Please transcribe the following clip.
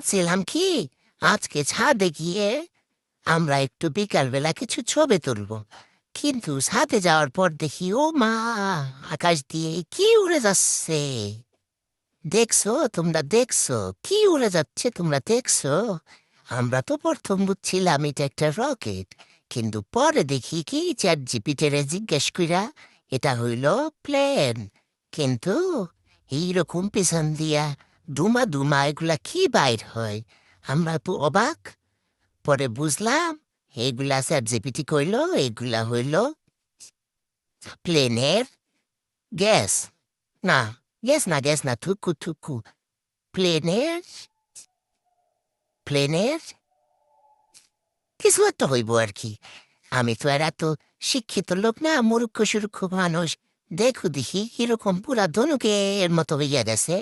ভাবছিলাম কি আজকে ছাদে গিয়ে আমরা একটু বিকালবেলা কিছু ছবি তুলবো, কিন্তু ছাদে যাওয়ার পর দেখি ও মা, আকাশ দিয়ে কি উড়ে যাচ্ছে। দেখছো? তোমরা দেখছো কি উড়ে যাচ্ছে? তোমরা দেখছো? আমরা তো প্রথম বুঝছিলাম এটা একটা রকেট, কিন্তু পরে দেখি কি চ্যাট জিপিটিরে জিজ্ঞেস কইরা এটা হইল প্লেন। কিন্তু এইরকম পিছন দিয়া ডুমা ডুমা এগুলা কি বাইর হয়? আমরা তো অবাক। পরে বুঝলাম এগুলা চ্যাট জিপিটি কইল এগুলা হইল প্লেনের গ্যাস। না, গ্যাস না, থুকু থুকু। প্লেনের প্লেনের কিছু একটা হইব আর কি। আমি তো আর এত শিক্ষিত লোক না, মূর্খ সুরক্ষ মানুষ। দেখো দেখি কিরকম পুরা ধনুকের মতো হইয়া গেছে।